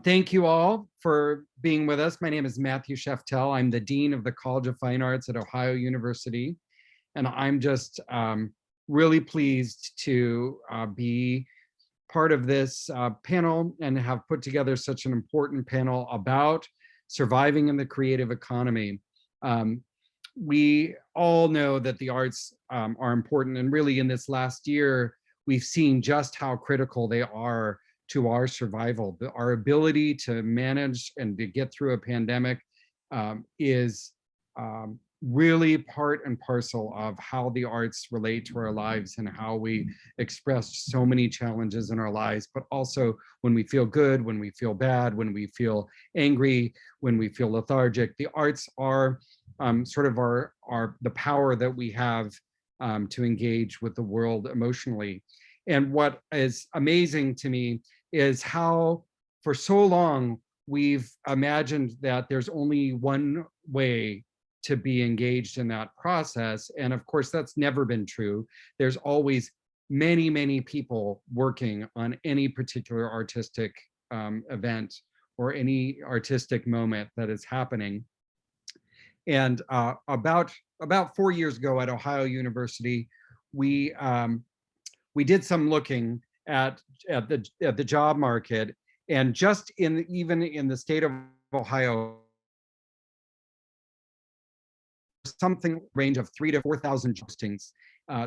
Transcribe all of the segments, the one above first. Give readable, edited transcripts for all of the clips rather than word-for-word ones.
Thank you all for being with us. My name is Matthew Sheftel. I'm the Dean of the College of Fine Arts at Ohio University. And I'm just really pleased to be part of this panel and have put together such an important panel about surviving in the creative economy. We all know that the arts are important, and really in this last year, we've seen just how critical they are to our survival. Our ability to manage and to get through a pandemic is really part and parcel of how the arts relate to our lives and how we express so many challenges in our lives, but also when we feel good, when we feel bad, when we feel angry, when we feel lethargic. The arts are sort of the power that we have to engage with the world emotionally. And what is amazing to me is how for so long we've imagined that there's only one way to be engaged in that process. And of course, that's never been true. There's always many, many people working on any particular artistic event or any artistic moment that is happening. And about 4 years ago at Ohio University, we did some looking at the job market, and just even in the state of Ohio, something range of 3,000 to 4,000 postings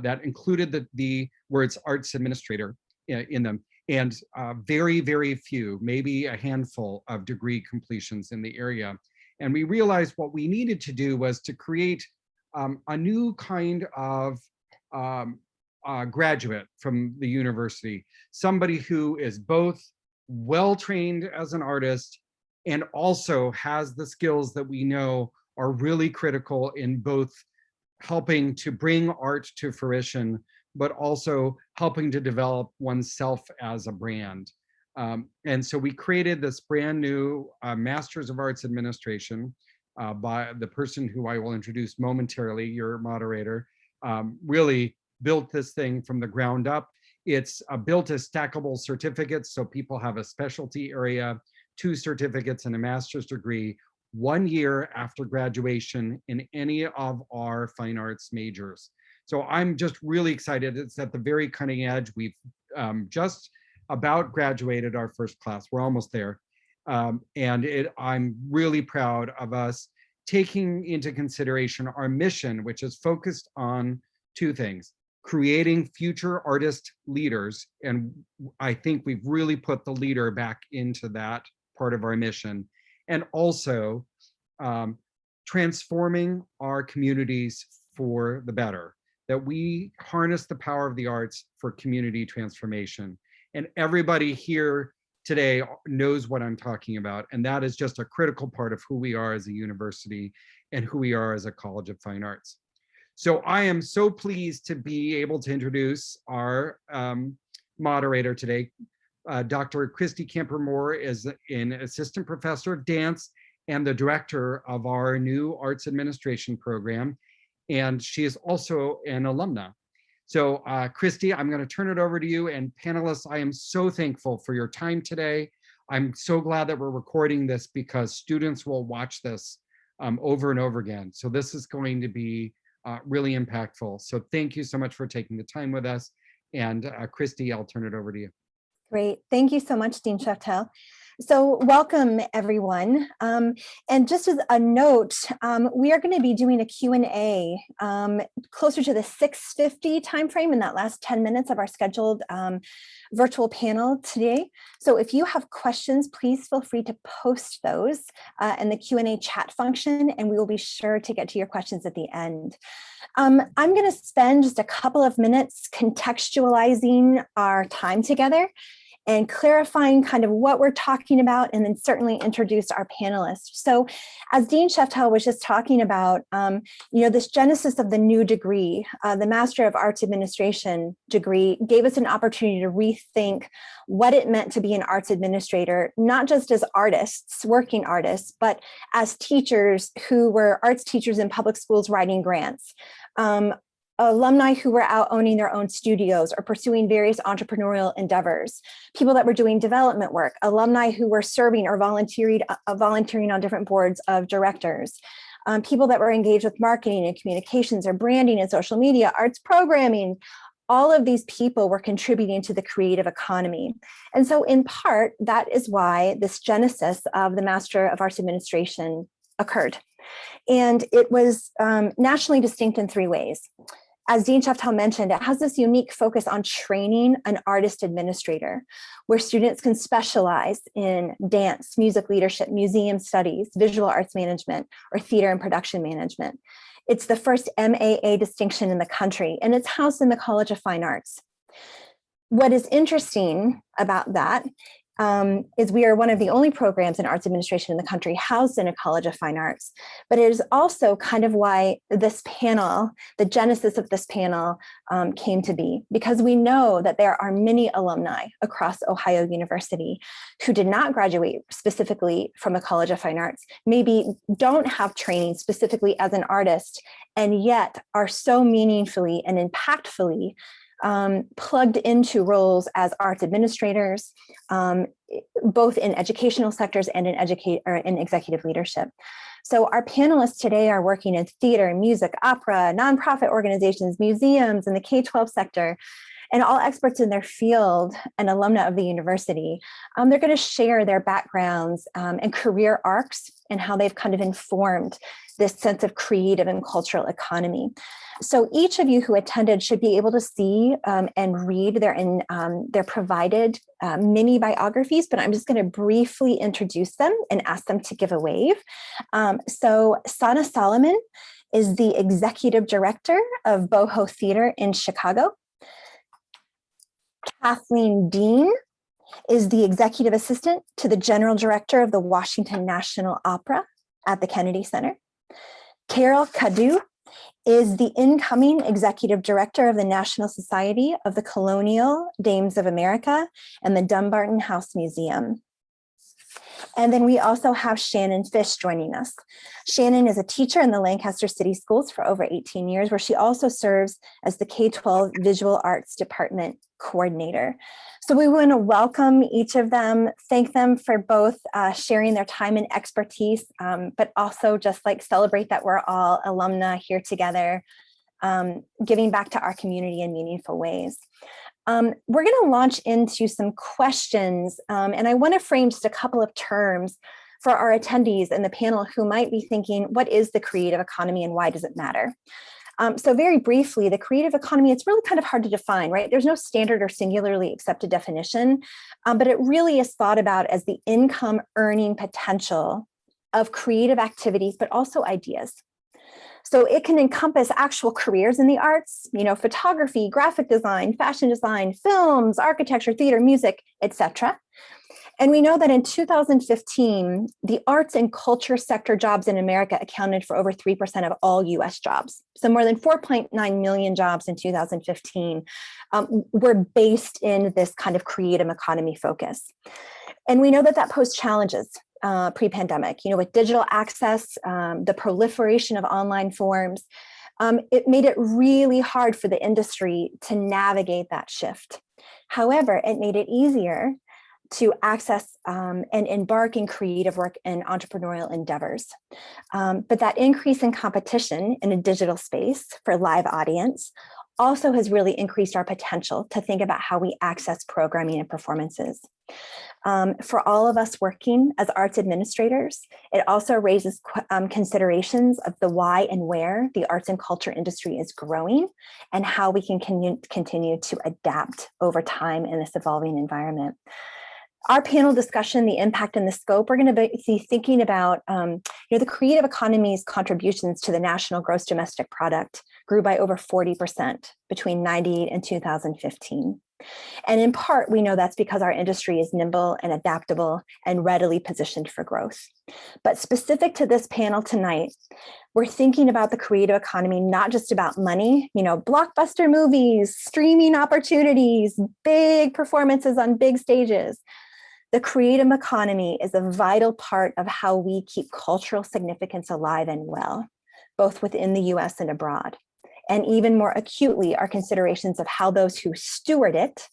that included the words arts administrator in them, and very, very few, maybe a handful of degree completions in the area. And we realized what we needed to do was to create a new kind of graduate from the university, somebody who is both well-trained as an artist and also has the skills that we know are really critical in both helping to bring art to fruition, but also helping to develop oneself as a brand. And so we created this brand new Masters of Arts Administration by the person who I will introduce momentarily, your moderator, really built this thing from the ground up. It's built as stackable certificates, so people have a specialty area, 2 certificates and a master's degree, 1 year after graduation in any of our fine arts majors. So I'm just really excited. It's at the very cutting edge. We've just about graduated our first class. We're almost there. And I'm really proud of us taking into consideration our mission, which is focused on 2 things: creating future artist leaders. And I think we've really put the leader back into that part of our mission. And also transforming our communities for the better, that we harness the power of the arts for community transformation. And everybody here today knows what I'm talking about. And that is just a critical part of who we are as a university and who we are as a College of Fine Arts. So I am so pleased to be able to introduce our moderator today. Dr. Christy Camper Moore is an assistant professor of dance and the director of our new arts administration program. And she is also an alumna. So Christy, I'm going to turn it over to you. And panelists, I am so thankful for your time today. I'm so glad that we're recording this because students will watch this over and over again. So this is going to be really impactful. So thank you so much for taking the time with us. And Christy, I'll turn it over to you. Great. Thank you so much, Dean Sheftel. So welcome, everyone. And just as a note, we are going to be doing a Q&A closer to the 6:50 timeframe in that last 10 minutes of our scheduled virtual panel today. So if you have questions, please feel free to post those in the Q&A chat function, and we will be sure to get to your questions at the end. I'm going to spend just a couple of minutes contextualizing our time together and clarifying kind of what we're talking about, and then certainly introduce our panelists. So as Dean Sheftel was just talking about, this genesis of the new degree, the Master of Arts Administration degree, gave us an opportunity to rethink what it meant to be an arts administrator, not just as artists, working artists, but as teachers who were arts teachers in public schools writing grants. alumni who were out owning their own studios or pursuing various entrepreneurial endeavors, people that were doing development work, alumni who were serving or volunteering on different boards of directors, people that were engaged with marketing and communications or branding and social media, arts programming. All of these people were contributing to the creative economy. And so in part, that is why this genesis of the Master of Arts Administration occurred. And it was nationally distinct in three ways. As Dean Sheftel mentioned, it has this unique focus on training an artist administrator, where students can specialize in dance, music leadership, museum studies, visual arts management, or theater and production management. It's the first MAA distinction in the country, and it's housed in the College of Fine Arts. What is interesting about that is we are one of the only programs in arts administration in the country housed in a College of Fine Arts. But it is also kind of why this panel, the genesis of this panel came to be, because we know that there are many alumni across Ohio University who did not graduate specifically from a College of Fine Arts, maybe don't have training specifically as an artist, and yet are so meaningfully and impactfully plugged into roles as arts administrators, both in educational sectors and in executive leadership. So our panelists today are working in theater, music, opera, nonprofit organizations, museums, and the K-12 sector, and all experts in their field and alumna of the university. They're going to share their backgrounds and career arcs and how they've kind of informed this sense of creative and cultural economy. So each of you who attended should be able to see and read their provided mini biographies, but I'm just going to briefly introduce them and ask them to give a wave. So Sana Solomon is the executive director of Boho Theater in Chicago. Kathleen Dean is the executive assistant to the general director of the Washington National Opera at the Kennedy Center. Carol Cadu is the incoming executive director of the National Society of the Colonial Dames of America and the Dumbarton House Museum. And then we also have Shannon Fish joining us. Shannon is a teacher in the Lancaster City Schools for over 18 years, where she also serves as the K-12 Visual Arts Department coordinator. So we want to welcome each of them, thank them for both sharing their time and expertise, but also just like celebrate that we're all alumna here together, giving back to our community in meaningful ways. We're going to launch into some questions, and I want to frame just a couple of terms for our attendees in the panel who might be thinking, what is the creative economy and why does it matter? So very briefly, the creative economy, it's really kind of hard to define, right? There's no standard or singularly accepted definition, but it really is thought about as the income earning potential of creative activities, but also ideas. So it can encompass actual careers in the arts, photography, graphic design, fashion design, films, architecture, theater, music, etc. And we know that in 2015, the arts and culture sector jobs in America accounted for over 3% of all US jobs. So more than 4.9 million jobs in 2015 were based in this kind of creative economy focus. And we know that that posed challenges pre-pandemic, with digital access, the proliferation of online forms. It made it really hard for the industry to navigate that shift. However, it made it easier to access and embark in creative work and entrepreneurial endeavors. But that increase in competition in a digital space for live audience also has really increased our potential to think about how we access programming and performances. For all of us working as arts administrators, it also raises considerations of the why and where the arts and culture industry is growing and how we can continue to adapt over time in this evolving environment. Our panel discussion, the impact and the scope, we're going to be thinking about the creative economy's contributions to the national gross domestic product grew by over 40% between 1998 and 2015. And in part, we know that's because our industry is nimble and adaptable and readily positioned for growth. But specific to this panel tonight, we're thinking about the creative economy, not just about money, blockbuster movies, streaming opportunities, big performances on big stages. The creative economy is a vital part of how we keep cultural significance alive and well, both within the US and abroad. And even more acutely are considerations of how those who steward it,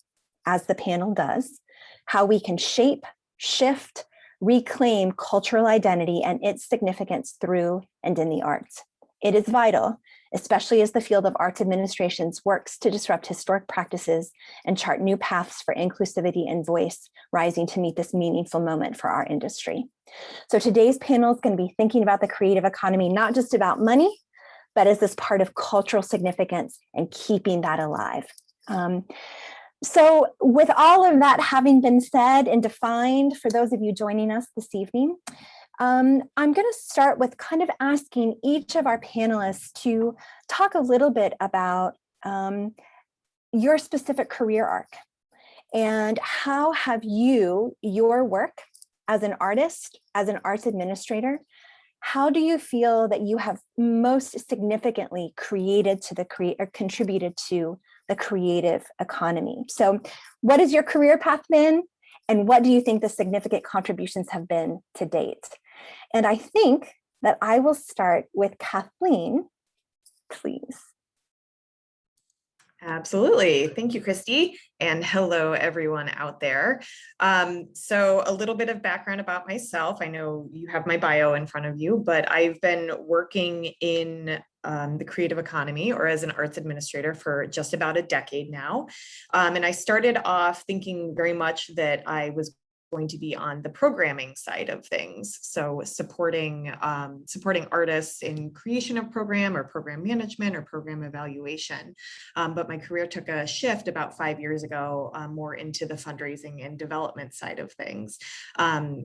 as the panel does, how we can shape, shift, reclaim cultural identity and its significance through and in the arts. It is vital, especially as the field of arts administrations works to disrupt historic practices and chart new paths for inclusivity and voice rising to meet this meaningful moment for our industry. So today's panel is going to be thinking about the creative economy, not just about money, but as this part of cultural significance and keeping that alive. So with all of that having been said and defined, for those of you joining us this evening, I'm going to start with kind of asking each of our panelists to talk a little bit about your specific career arc and how have you, your work as an artist, as an arts administrator, how do you feel that you have most significantly created to the or contributed to the creative economy? So what has your career path been? And what do you think the significant contributions have been to date? And I think that I will start with Kathleen, please. Absolutely. Thank you, Christy. And hello, everyone out there. So a little bit of background about myself. I know you have my bio in front of you, but I've been working in the creative economy or as an arts administrator for just about a decade now. And I started off thinking very much that I was going to be on the programming side of things. So supporting artists in creation of program or program management or program evaluation. But my career took a shift about 5 years ago, more into the fundraising and development side of things.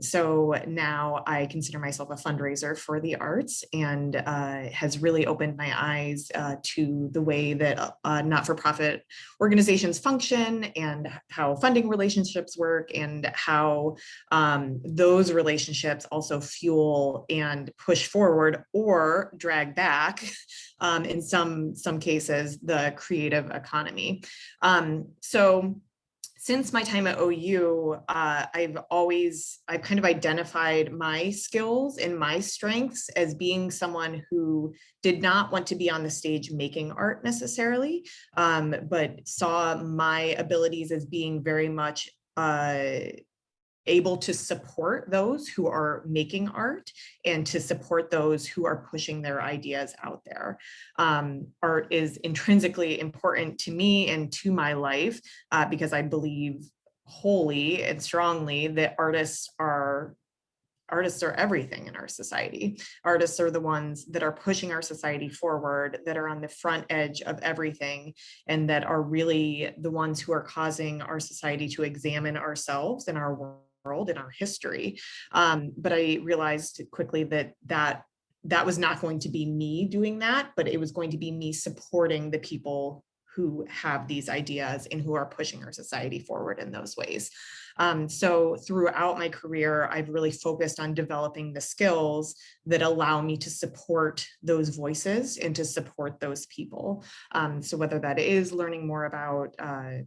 So now I consider myself a fundraiser for the arts and has really opened my eyes to the way that not-for-profit organizations function and how funding relationships work and how those relationships also fuel and push forward or drag back, in some cases, the creative economy. So since my time at OU, I've kind of identified my skills and my strengths as being someone who did not want to be on the stage making art necessarily, but saw my abilities as being very much able to support those who are making art and to support those who are pushing their ideas out there. Art is intrinsically important to me and to my life because I believe wholly and strongly that artists are everything in our society. Artists are the ones that are pushing our society forward, that are on the front edge of everything, and that are really the ones who are causing our society to examine ourselves and our world and our history. But I realized quickly that was not going to be me doing that, but it was going to be me supporting the people who have these ideas and who are pushing our society forward in those ways. So throughout my career, I've really focused on developing the skills that allow me to support those voices and to support those people. So whether that is learning more about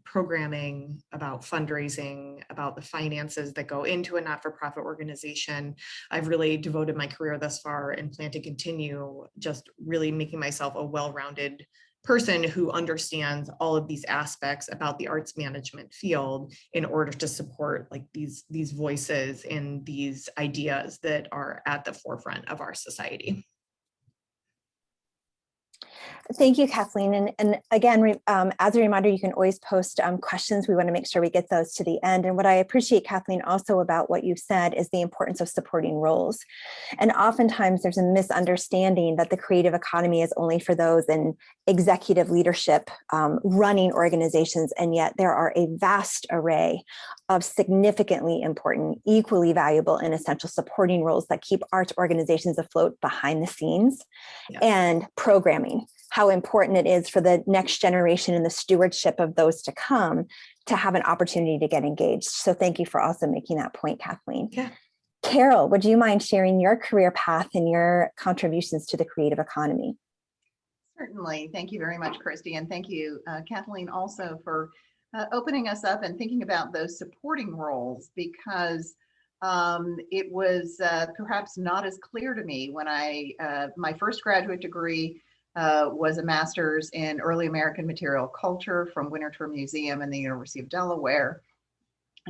programming, about fundraising, about the finances that go into a not-for-profit organization, I've really devoted my career thus far and plan to continue just really making myself a well-rounded person who understands all of these aspects about the arts management field in order to support like these voices and these ideas that are at the forefront of our society. Thank you, Kathleen. And again, as a reminder, you can always post questions. We want to make sure we get those to the end. And what I appreciate, Kathleen, also about what you've said is the importance of supporting roles. And oftentimes there's a misunderstanding that the creative economy is only for those in executive leadership, running organizations. And yet there are a vast array of significantly important, equally valuable and essential supporting roles that keep arts organizations afloat behind the scenes. Yeah. And programming, how important it is for the next generation and the stewardship of those to come to have an opportunity to get engaged. So thank you for also making that point, Kathleen. Yeah. Carol, would you mind sharing your career path and your contributions to the creative economy? Certainly. Thank you very much, Christy. And thank you, Kathleen, also for opening us up and thinking about those supporting roles, because it was perhaps not as clear to me when my first graduate degree was a master's in early American material culture from Winterthur Museum and the University of Delaware.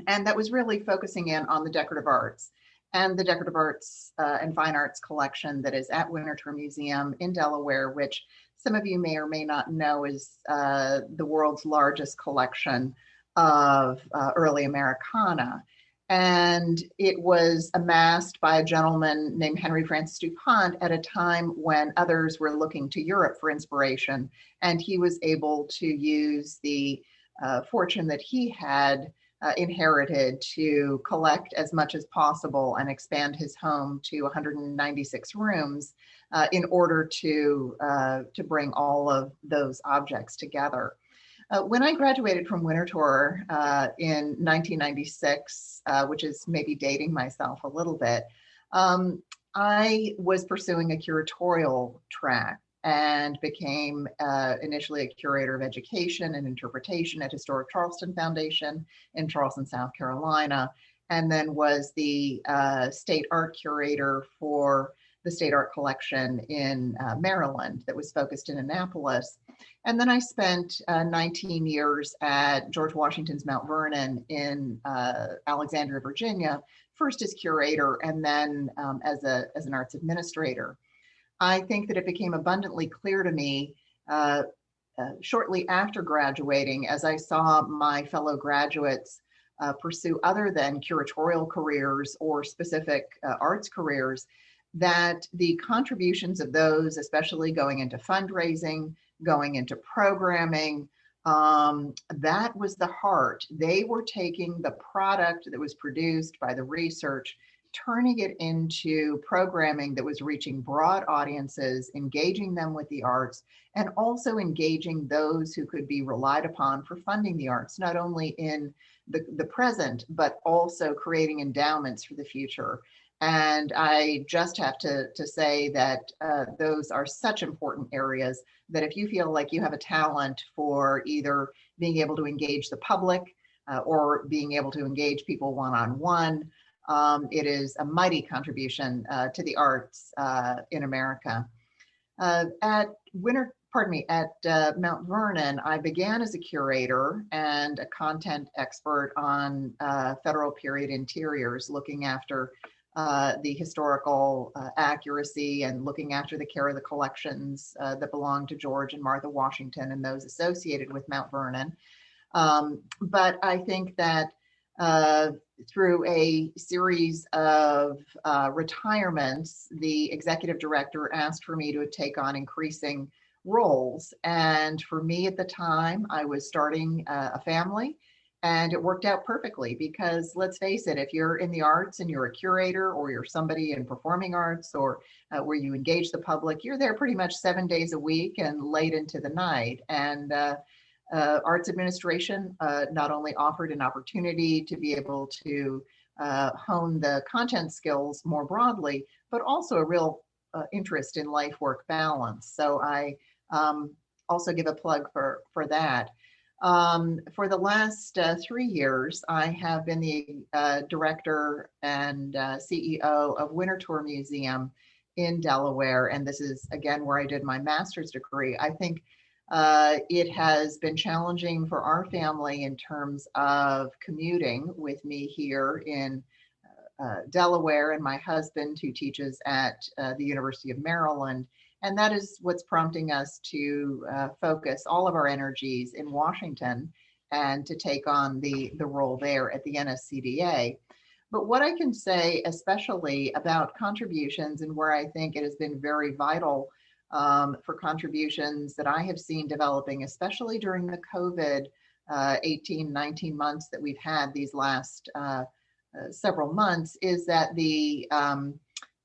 And that was really focusing in on the decorative arts and the decorative arts and fine arts collection that is at Winterthur Museum in Delaware, which some of you may or may not know is the world's largest collection of early Americana. And it was amassed by a gentleman named Henry Francis DuPont at a time when others were looking to Europe for inspiration. And he was able to use the fortune that he had inherited to collect as much as possible and expand his home to 196 rooms in order to bring all of those objects together. When I graduated from Winterthur in 1996, which is maybe dating myself a little bit, I was pursuing a curatorial track and became initially a curator of education and interpretation at Historic Charleston Foundation in Charleston, South Carolina, and then was the state art curator for the state art collection in Maryland that was focused in Annapolis. And then I spent 19 years at George Washington's Mount Vernon in Alexandria, Virginia, first as curator and then as an arts administrator. I think that it became abundantly clear to me shortly after graduating, as I saw my fellow graduates pursue other than curatorial careers or specific arts careers, that the contributions of those, especially going into fundraising, going into programming, that was the heart. They were taking the product that was produced by the research, turning it into programming that was reaching broad audiences, engaging them with the arts, and also engaging those who could be relied upon for funding the arts, not only in the present, but also creating endowments for the future. And I just have to say that those are such important areas that if you feel like you have a talent for either being able to engage the public or being able to engage people one-on-one, it is a mighty contribution to the arts in America. At Mount Vernon, I began as a curator and a content expert on federal period interiors, looking after the historical accuracy and looking after the care of the collections that belong to George and Martha Washington and those associated with Mount Vernon. But I think that through a series of retirements, the executive director asked for me to take on increasing roles. And for me at the time, I was starting a family. And it worked out perfectly because let's face it, if you're in the arts and you're a curator or you're somebody in performing arts or where you engage the public, you're there pretty much 7 days a week and late into the night. And arts administration not only offered an opportunity to be able to hone the content skills more broadly, but also a real interest in life-work balance. So I also give a plug for that. For the last 3 years, I have been the director and CEO of Winterthur Museum in Delaware. And this is, again, where I did my master's degree. I think it has been challenging for our family in terms of commuting with me here in Delaware and my husband who teaches at the University of Maryland. And that is what's prompting us to focus all of our energies in Washington and to take on the role there at the NSCDA. But what I can say, especially about contributions and where I think it has been very vital for contributions that I have seen developing, especially during the COVID 18, 19 months that we've had these last several months, is that the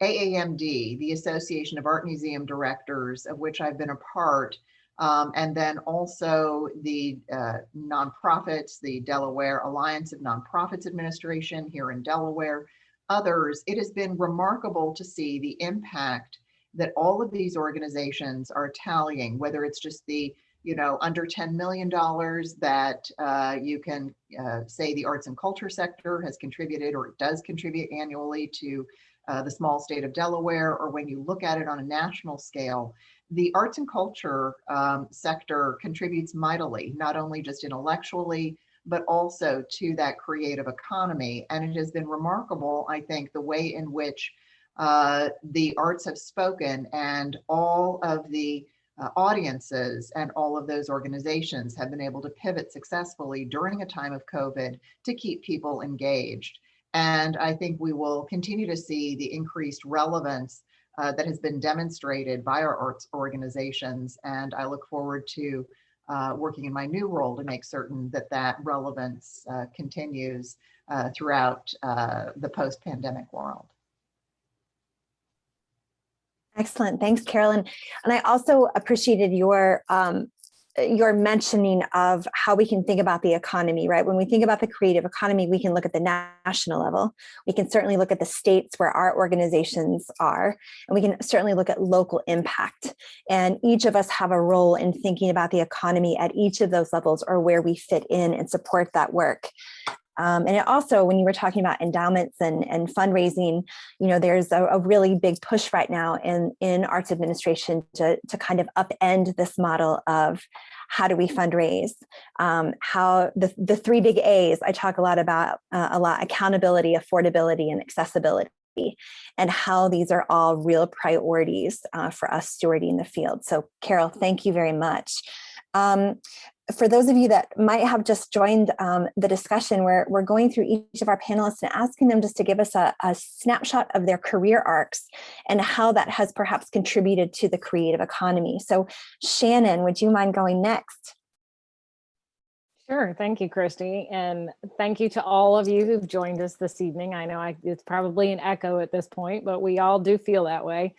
AAMD, the Association of Art Museum Directors, of which I've been a part, and then also the nonprofits, the Delaware Alliance of Nonprofits Administration here in Delaware, others, it has been remarkable to see the impact that all of these organizations are tallying, whether it's just the under $10 million that you can say the arts and culture sector has contributed or does contribute annually to the small state of Delaware, or when you look at it on a national scale, the arts and culture sector contributes mightily, not only just intellectually, but also to that creative economy. And it has been remarkable, I think, the way in which the arts have spoken, and all of the audiences and all of those organizations have been able to pivot successfully during a time of COVID to keep people engaged. And I think we will continue to see the increased relevance that has been demonstrated by our arts organizations. And I look forward to working in my new role to make certain that that relevance continues throughout the post-pandemic world. Excellent. Thanks, Carolyn. And I also appreciated your mentioning of how we can think about the economy, right? When we think about the creative economy, we can look at the national level. We can certainly look at the states where our organizations are, and we can certainly look at local impact. And each of us have a role in thinking about the economy at each of those levels, or where we fit in and support that work. And it also, when you were talking about endowments and fundraising, you know, there's a really big push right now in arts administration to kind of upend this model of how do we fundraise, how the three big A's I talk a lot about, accountability, affordability, and accessibility, and how these are all real priorities for us stewarding the field. So Carol, thank you very much. For those of you that might have just joined the discussion, we're going through each of our panelists and asking them just to give us a snapshot of their career arcs and how that has perhaps contributed to the creative economy. So Shannon, would you mind going next? Sure. Thank you, Christy. And thank you to all of you who've joined us this evening. I know it's probably an echo at this point, but we all do feel that way.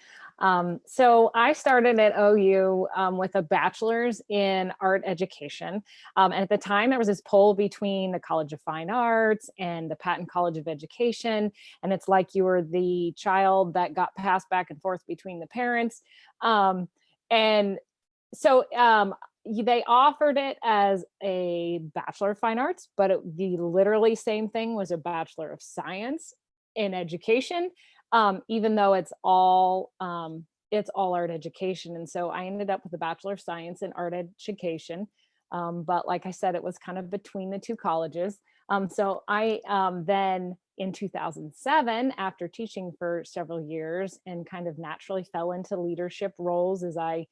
So I started at OU with a bachelor's in art education. And at the time, there was this poll between the College of Fine Arts and the Patton College of Education. And it's like you were the child that got passed back and forth between the parents. And so they offered it as a Bachelor of Fine Arts, but the literally same thing was a Bachelor of Science in Education. Even though it's all art education. And so I ended up with a Bachelor of Science in art education. But like I said, it was kind of between the two colleges. So I then in 2007, after teaching for several years and kind of naturally fell into leadership roles as I,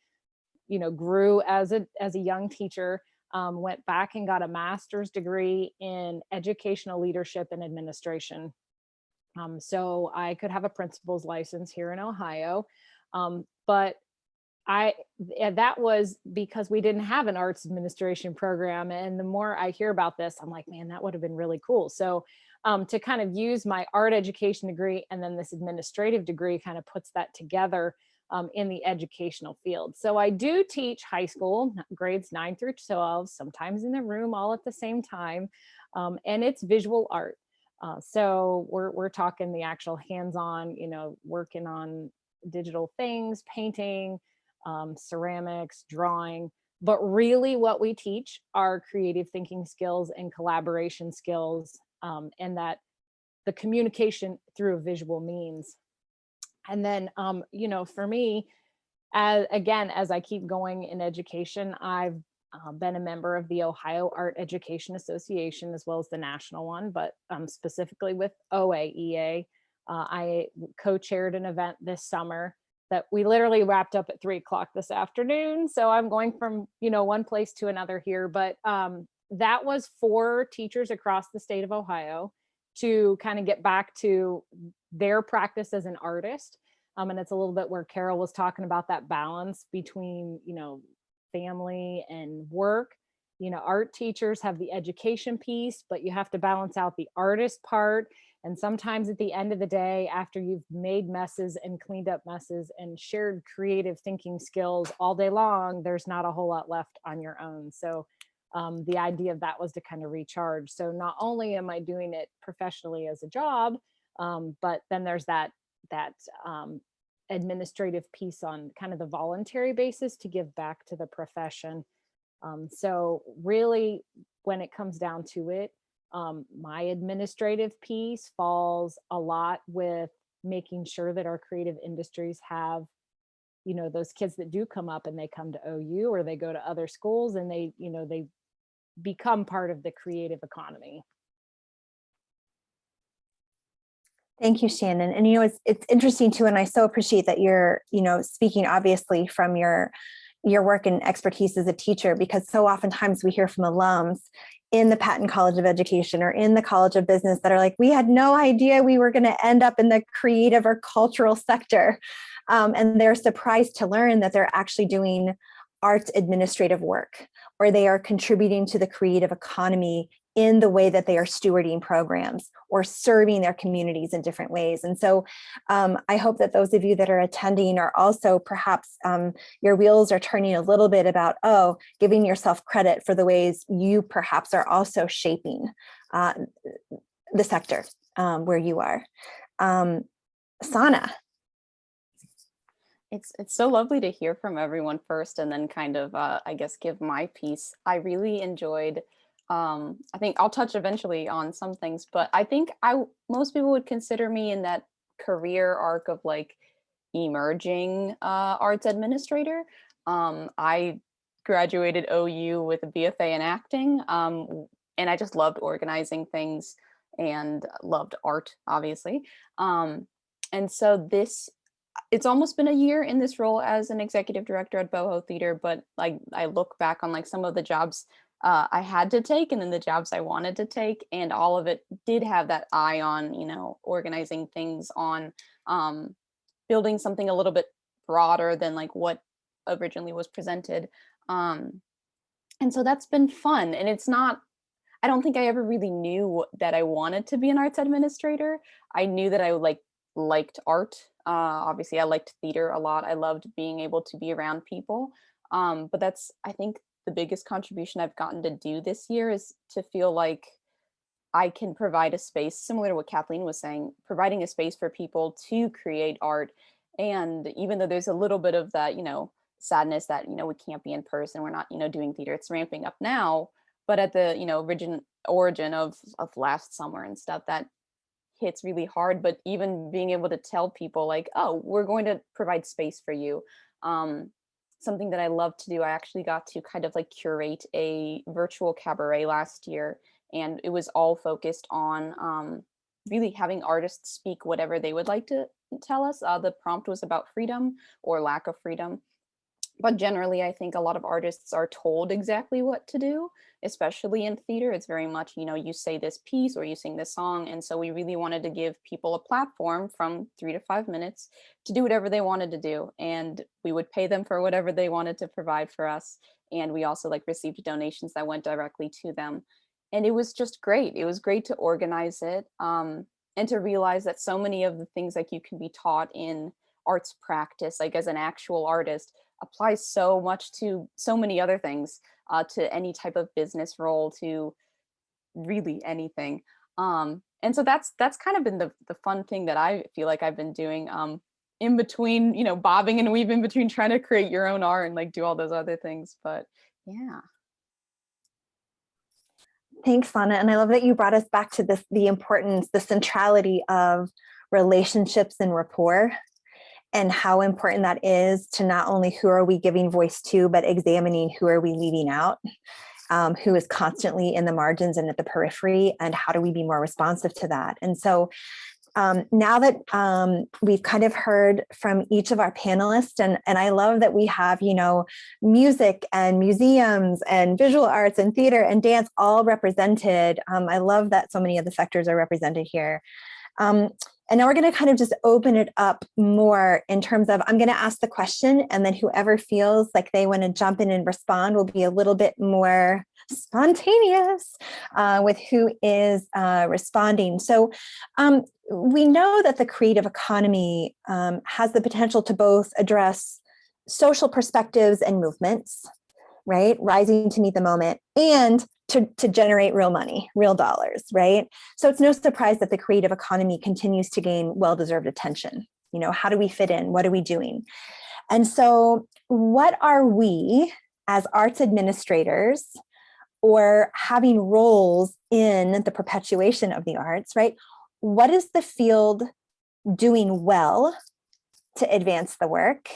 grew as a young teacher, went back and got a master's degree in educational leadership and administration. So I could have a principal's license here in Ohio, but that was because we didn't have an arts administration program. And the more I hear about this, I'm like, man, that would have been really cool. So to kind of use my art education degree and then this administrative degree kind of puts that together in the educational field. So I do teach high school grades 9 through 12, sometimes in the room all at the same time, and it's visual art. So we're talking the actual hands-on, working on digital things, painting, ceramics, drawing, but really what we teach are creative thinking skills and collaboration skills, and that the communication through a visual means. And then, for me, as I keep going in education, I've been a member of the Ohio Art Education Association, as well as the national one, but specifically with OAEA. I co-chaired an event this summer that we literally wrapped up at 3 o'clock this afternoon. So I'm going from, one place to another here, but that was for teachers across the state of Ohio to kind of get back to their practice as an artist. And it's a little bit where Carol was talking about that balance between, family and work. Art teachers have the education piece, but you have to balance out the artist part. And sometimes at the end of the day, after you've made messes and cleaned up messes and shared creative thinking skills all day long, there's not a whole lot left on your own. So the idea of that was to kind of recharge. So not only am I doing it professionally as a job, but then there's that administrative piece on kind of the voluntary basis to give back to the profession. So really, when it comes down to it, my administrative piece falls a lot with making sure that our creative industries have, you know, those kids that do come up and they come to OU or they go to other schools and they, you know, they become part of the creative economy. Thank you, Shannon. And, you know, it's interesting too, and I so appreciate that you're, you know, speaking obviously from your work and expertise as a teacher, because so oftentimes we hear from alums in the Patton College of Education or in the College of Business that are like, we had no idea we were going to end up in the creative or cultural sector. And they're surprised to learn that they're actually doing arts administrative work, or they are contributing to the creative economy in the way that they are stewarding programs or serving their communities in different ways. And so I hope that those of you that are attending are also perhaps your wheels are turning a little bit about, oh, giving yourself credit for the ways you perhaps are also shaping the sector where you are. Sana. It's so lovely to hear from everyone first, and then kind of, I guess, give my piece. I really enjoyed, I think I'll touch eventually on some things, but I think most people would consider me in that career arc of like emerging arts administrator. I graduated OU with a BFA in acting, and I just loved organizing things and loved art, obviously. And so it's almost been a year in this role as an executive director at Boho Theater, but like I look back on like some of the jobs I had to take and then the jobs I wanted to take, and all of it did have that eye on, you know, organizing things, on building something a little bit broader than like what originally was presented. And so that's been fun. And I don't think I ever really knew that I wanted to be an arts administrator. I knew that I liked art. Obviously I liked theater a lot. I loved being able to be around people. But that's, I think, the biggest contribution I've gotten to do this year is to feel like I can provide a space similar to what Kathleen was saying, providing a space for people to create art. And even though there's a little bit of that, you know, sadness that, you know, we can't be in person, we're not, you know, doing theater, it's ramping up now, but at the, you know, origin of last summer and stuff, that hits really hard. But even being able to tell people like, oh, we're going to provide space for you. Something that I love to do, I actually got to kind of like curate a virtual cabaret last year, and it was all focused on really having artists speak whatever they would like to tell us. The prompt was about freedom or lack of freedom. But generally, I think a lot of artists are told exactly what to do, especially in theater. It's very much, you know, you say this piece or you sing this song. And so we really wanted to give people a platform from 3 to 5 minutes to do whatever they wanted to do. And we would pay them for whatever they wanted to provide for us. And we also like received donations that went directly to them. And it was just great. It was great to organize it and to realize that so many of the things like you can be taught in arts practice, like as an actual artist, applies so much to so many other things, to any type of business role, to really anything. And so that's kind of been the fun thing that I feel like I've been doing in between, you know, bobbing and weaving between trying to create your own art and like do all those other things. But yeah. Thanks, Sana. And I love that you brought us back to the importance, the centrality of relationships and rapport, and how important that is to not only who are we giving voice to, but examining who are we leaving out, who is constantly in the margins and at the periphery, and how do we be more responsive to that? And so now that we've kind of heard from each of our panelists, and I love that we have, you know, music and museums and visual arts and theater and dance all represented. I love that so many of the sectors are represented here. And now we're going to kind of just open it up more in terms of, I'm going to ask the question, and then whoever feels like they want to jump in and respond will be a little bit more spontaneous with who is responding. So we know that the creative economy has the potential to both address social perspectives and movements, right? Rising to meet the moment, and to generate real money, real dollars, right? So it's no surprise that the creative economy continues to gain well-deserved attention. You know, how do we fit in? What are we doing? And so what are we as arts administrators, or having roles in the perpetuation of the arts, right? What is the field doing well to advance the work?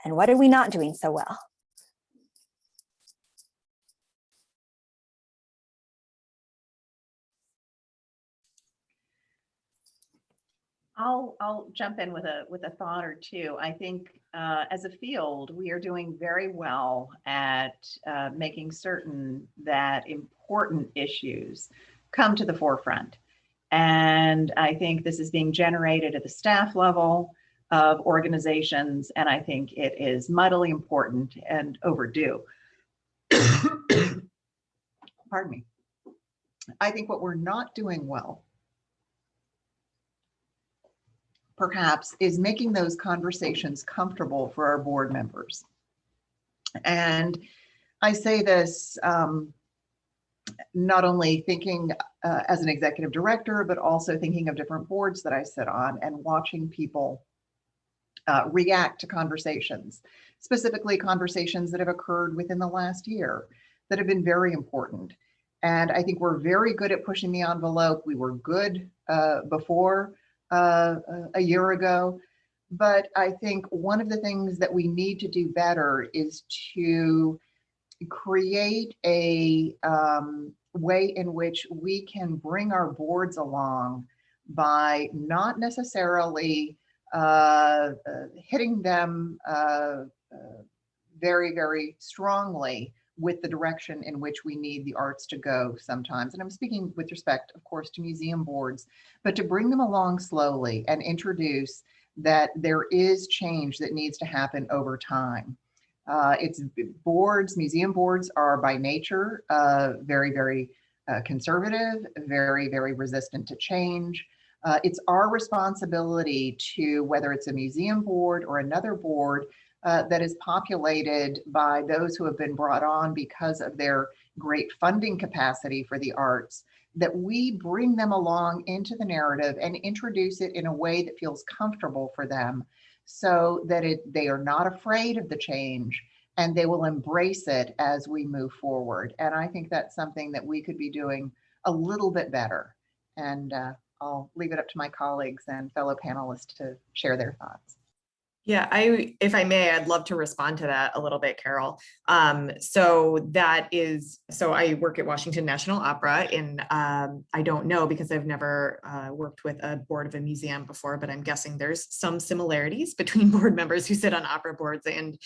And what are we not doing so well? I'll jump in with a thought or two. I think as a field, we are doing very well at making certain that important issues come to the forefront. And I think this is being generated at the staff level of organizations, and I think it is mightily important and overdue. Pardon me. I think what we're not doing well, perhaps, is making those conversations comfortable for our board members. And I say this not only thinking as an executive director, but also thinking of different boards that I sit on and watching people react to conversations, specifically conversations that have occurred within the last year that have been very important. And I think we're very good at pushing the envelope. We were good before a year ago, but I think one of the things that we need to do better is to create a way in which we can bring our boards along by not necessarily hitting them very, very strongly with the direction in which we need the arts to go sometimes. And I'm speaking with respect, of course, to museum boards, but to bring them along slowly and introduce that there is change that needs to happen over time. It's boards, museum boards are by nature very, very conservative, very, very resistant to change. It's our responsibility to, whether it's a museum board or another board that is populated by those who have been brought on because of their great funding capacity for the arts, that we bring them along into the narrative and introduce it in a way that feels comfortable for them, so that they are not afraid of the change and they will embrace it as we move forward. And I think that's something that we could be doing a little bit better. And I'll leave it up to my colleagues and fellow panelists to share their thoughts. Yeah, if I may, I'd love to respond to that a little bit, Carol. So I work at Washington National Opera, and I don't know because I've never worked with a board of a museum before, but I'm guessing there's some similarities between board members who sit on opera boards and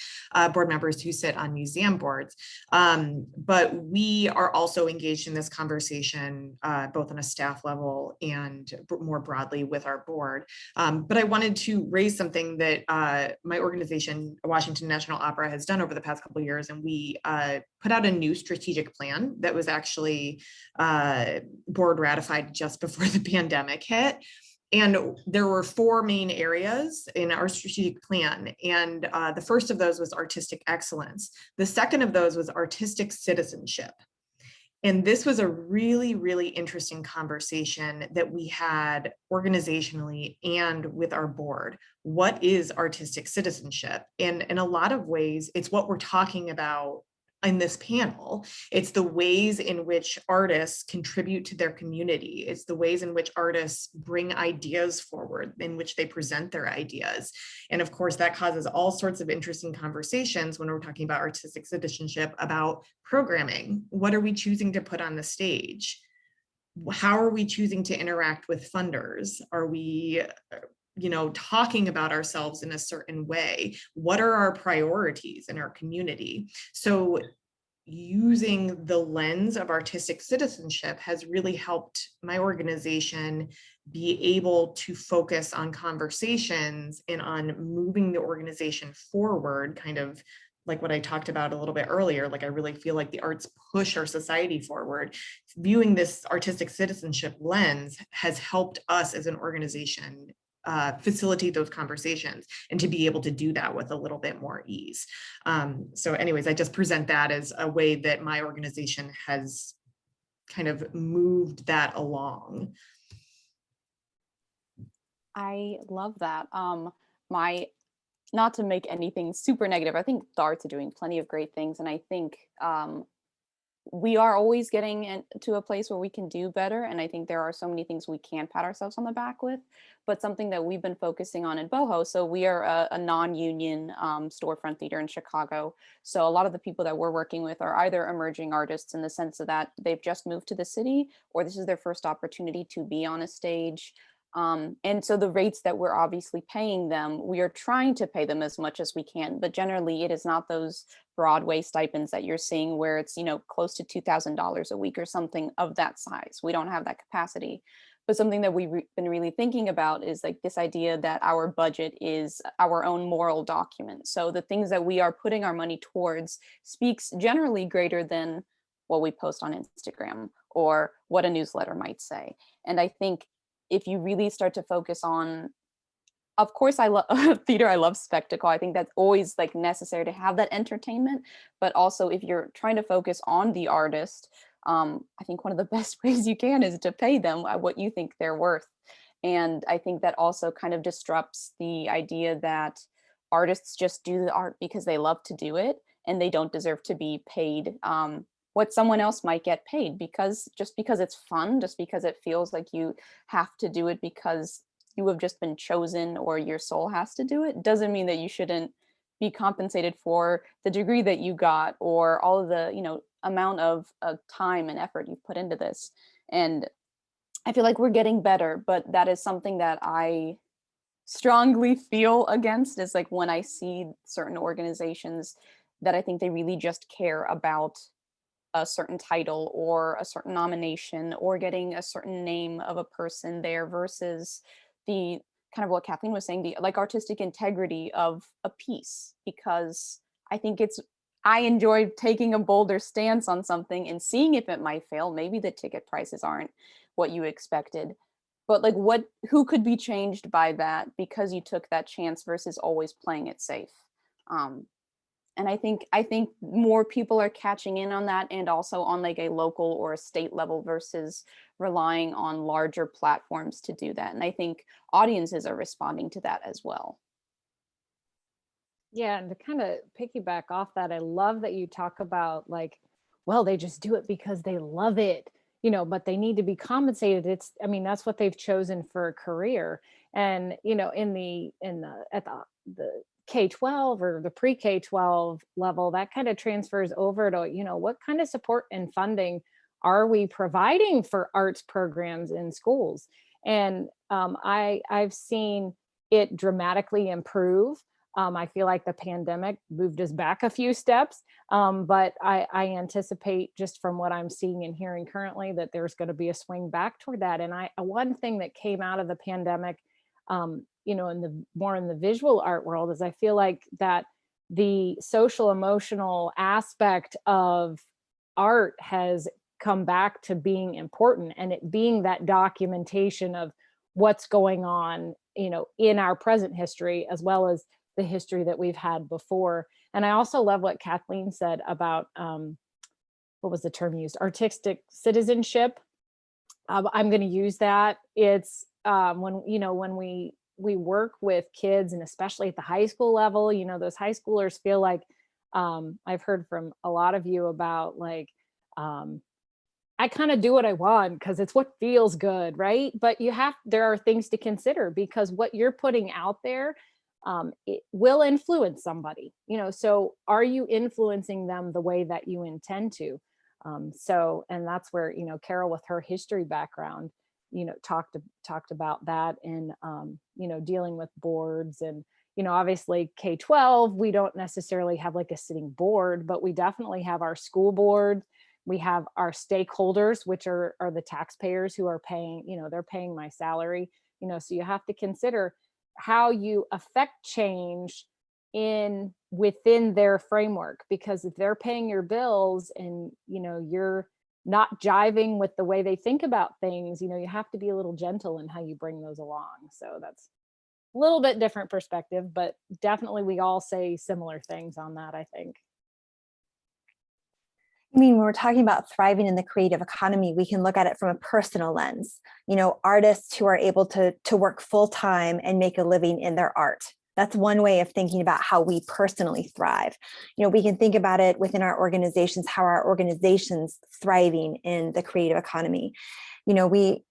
board members who sit on museum boards. But we are also engaged in this conversation, both on a staff level and more broadly with our board. But I wanted to raise something that my organization, Washington National Opera, has done over the past couple of years, and we put out a new strategic plan that was actually board ratified just before the pandemic hit. And there were 4 main areas in our strategic plan. And the first of those was artistic excellence. The second of those was artistic citizenship. And this was a really, really interesting conversation that we had organizationally and with our board. What is artistic citizenship? And in a lot of ways, it's what we're talking about in this panel. It's the ways in which artists contribute to their community. It's the ways in which artists bring ideas forward, in which they present their ideas. And of course, that causes all sorts of interesting conversations when we're talking about artistic citizenship, about programming. What are we choosing to put on the stage? How are we choosing to interact with funders? Are we talking about ourselves in a certain way? What are our priorities in our community? So using the lens of artistic citizenship has really helped my organization be able to focus on conversations and on moving the organization forward, kind of like what I talked about a little bit earlier. Like, I really feel like the arts push our society forward. Viewing this artistic citizenship lens has helped us as an organization facilitate those conversations, and to be able to do that with a little bit more ease. So anyways, I just present that as a way that my organization has kind of moved that along. I love that. Not to make anything super negative, I think the arts are doing plenty of great things. And I think we are always getting to a place where we can do better. And I think there are so many things we can pat ourselves on the back with, but something that we've been focusing on in Boho. So we are a non-union storefront theater in Chicago. So a lot of the people that we're working with are either emerging artists in the sense of that they've just moved to the city, or this is their first opportunity to be on a stage. And so the rates that we're obviously paying them, we are trying to pay them as much as we can, but generally it is not those Broadway stipends that you're seeing where it's, close to $2,000 a week or something of that size. We don't have that capacity. But something that we've been really thinking about is like this idea that our budget is our own moral document. So the things that we are putting our money towards speaks generally greater than what we post on Instagram or what a newsletter might say. And I think if you really start to focus on, of course, I love theater, I love spectacle. I think that's always like necessary to have that entertainment. But also if you're trying to focus on the artist, I think one of the best ways you can is to pay them what you think they're worth. And I think that also kind of disrupts the idea that artists just do the art because they love to do it and they don't deserve to be paid what someone else might get paid, because it's fun, just because it feels like you have to do it because you have just been chosen or your soul has to do it, doesn't mean that you shouldn't be compensated for the degree that you got or all of the amount of time and effort you've put into this. And I feel like we're getting better, but that is something that I strongly feel against, is like when I see certain organizations that I think they really just care about a certain title or a certain nomination or getting a certain name of a person there versus the kind of what Kathleen was saying, the like artistic integrity of a piece. Because I enjoy taking a bolder stance on something and seeing if it might fail. Maybe the ticket prices aren't what you expected, but like who could be changed by that because you took that chance versus always playing it safe. And I think more people are catching in on that, and also on like a local or a state level versus relying on larger platforms to do that. And I think audiences are responding to that as well. Yeah, and to kind of piggyback off that, I love that you talk about like, well, they just do it because they love it, but they need to be compensated. That's what they've chosen for a career. And, at the K-12 or the pre-K-12 level, that kind of transfers over to, what kind of support and funding are we providing for arts programs in schools? And I've seen it dramatically improve. I feel like the pandemic moved us back a few steps, but I anticipate, just from what I'm seeing and hearing currently, that there's going to be a swing back toward that. And one thing that came out of the pandemic, in the visual art world, is I feel like that the social emotional aspect of art has come back to being important, and it being that documentation of what's going on, in our present history, as well as the history that we've had before. And I also love what Kathleen said about, what was the term used? Artistic citizenship. I'm going to use that. It's when we work with kids, and especially at the high school level, those high schoolers feel like, I've heard from a lot of you about like, I kind of do what I want because it's what feels good, right? But there are things to consider, because what you're putting out there, it will influence somebody, so are you influencing them the way that you intend to? And that's where, Carol, with her history background, talked about that, and, dealing with boards. And, obviously K-12, we don't necessarily have like a sitting board, but we definitely have our school board. We have our stakeholders, which are the taxpayers who are paying, they're paying my salary, so you have to consider how you affect change within their framework, because if they're paying your bills and, you're not jiving with the way they think about things, you have to be a little gentle in how you bring those along. So that's a little bit different perspective, but definitely we all say similar things on that, I think. When we're talking about thriving in the creative economy, we can look at it from a personal lens. Artists who are able to work full time and make a living in their art. That's one way of thinking about how we personally thrive. We can think about it within our organizations, how our organizations thriving in the creative economy. We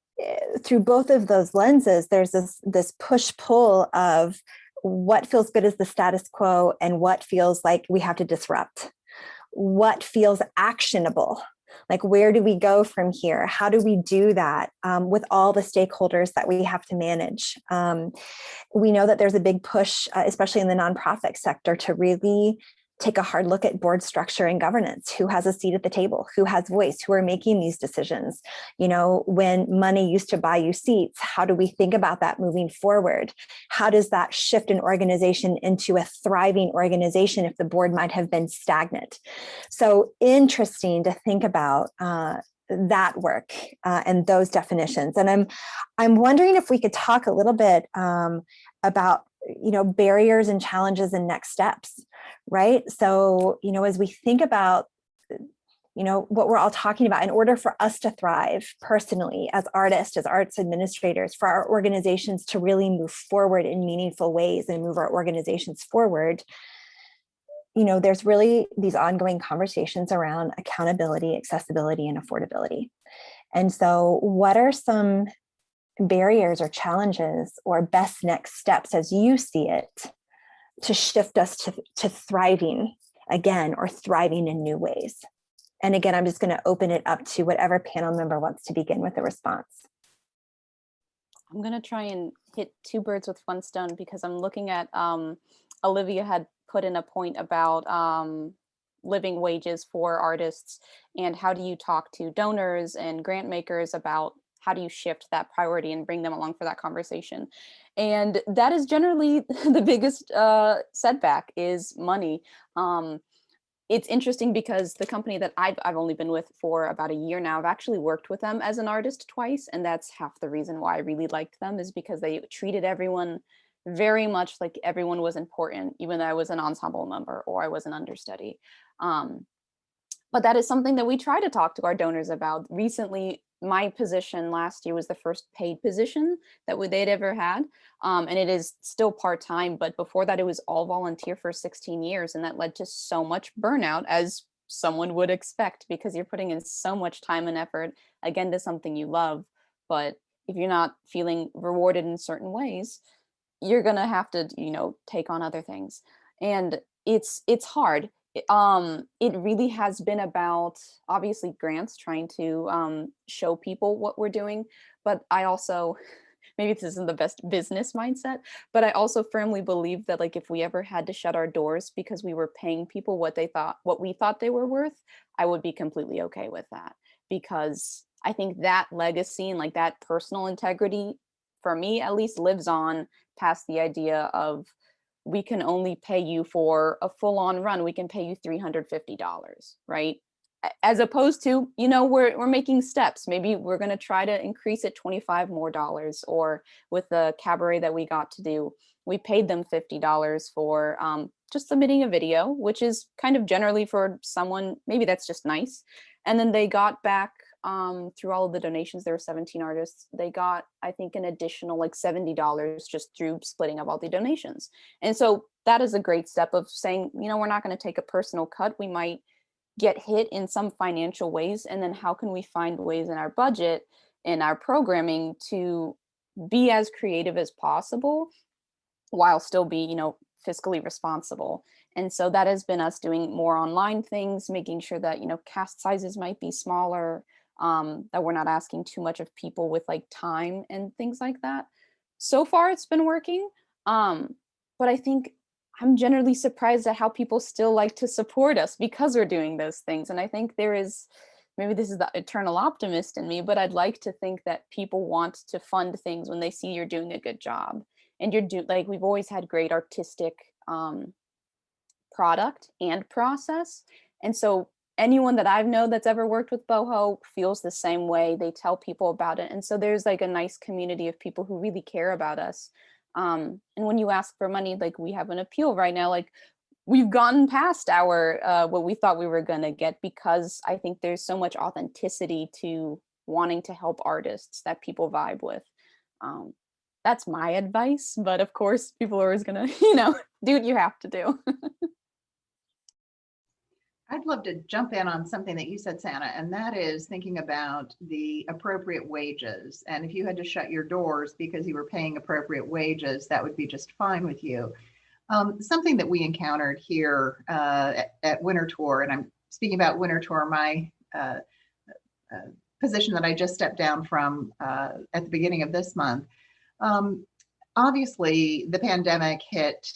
through both of those lenses, there's this push-pull of what feels good as the status quo and what feels like we have to disrupt. What feels actionable? Like, where do we go from here? How do we do that with all the stakeholders that we have to manage? We know that there's a big push, especially in the nonprofit sector, to really take a hard look at board structure and governance. Who has a seat at the table? Who has voice? Who are making these decisions? When money used to buy you seats, how do we think about that moving forward? How does that shift an organization into a thriving organization if the board might have been stagnant? So interesting to think about that work and those definitions. And I'm wondering if we could talk a little bit about barriers and challenges and next steps, right? So, as we think about, what we're all talking about, in order for us to thrive personally as artists, as arts administrators, for our organizations to really move forward in meaningful ways and move our organizations forward, there's really these ongoing conversations around accountability, accessibility, and affordability. And so what are some barriers or challenges or best next steps as you see it to shift us to thriving again, or thriving in new ways? And again, I'm just going to open it up to whatever panel member wants to begin with a response. I'm going to try and hit two birds with one stone, because I'm looking at Olivia had put in a point about living wages for artists, and how do you talk to donors and grant makers about how do you shift that priority and bring them along for that conversation? And that is generally the biggest setback, is money. It's interesting because the company that I've only been with for about a year now, I've actually worked with them as an artist twice. And that's half the reason why I really liked them, is because they treated everyone very much like everyone was important, even though I was an ensemble member or I was an understudy. But that is something that we try to talk to our donors about. Recently, my position last year was the first paid position that they'd ever had. And it is still part-time, but before that it was all volunteer for 16 years. And that led to so much burnout, as someone would expect, because you're putting in so much time and effort, again, to something you love. But if you're not feeling rewarded in certain ways, you're gonna have to, take on other things. And it's hard. It really has been about, obviously, grants, trying to show people what we're doing. But I also, maybe this isn't the best business mindset, but I also firmly believe that, like, if we ever had to shut our doors because we were paying people what we thought they were worth, I would be completely okay with that. Because I think that legacy and like that personal integrity, for me at least, lives on past the idea of, we can only pay you for a full-on run. We can pay you $350, right? As opposed to, we're making steps. Maybe we're going to try to increase it $25 more. Or with the cabaret that we got to do, we paid them $50 for just submitting a video, which is kind of generally for someone, maybe that's just nice. And then they got back, through all of the donations, there were 17 artists, they got, I think, an additional like $70 just through splitting up all the donations. And so that is a great step of saying, we're not going to take a personal cut. We might get hit in some financial ways. And then how can we find ways in our budget, in our programming, to be as creative as possible while still be, fiscally responsible? And so that has been us doing more online things, making sure that, cast sizes might be smaller, that we're not asking too much of people with like time and things like that. So far, it's been working. But I think I'm generally surprised at how people still like to support us because we're doing those things. And I think there is, maybe this is the eternal optimist in me, but I'd like to think that people want to fund things when they see you're doing a good job. And we've always had great artistic product and process. And so anyone that I've known that's ever worked with Boho feels the same way. They tell people about it. And so there's like a nice community of people who really care about us. And when you ask for money, like we have an appeal right now, like we've gotten past our what we thought we were going to get, because I think there's so much authenticity to wanting to help artists that people vibe with. that's my advice. But of course, people are always gonna, you know, do what you have to do. I'd love to jump in on something that you said, Santa, and that is thinking about the appropriate wages. And if you had to shut your doors because you were paying appropriate wages, that would be just fine with you. Something that we encountered here at Winter Tour, and I'm speaking about Winter Tour, my position that I just stepped down from at the beginning of this month. Obviously, the pandemic hit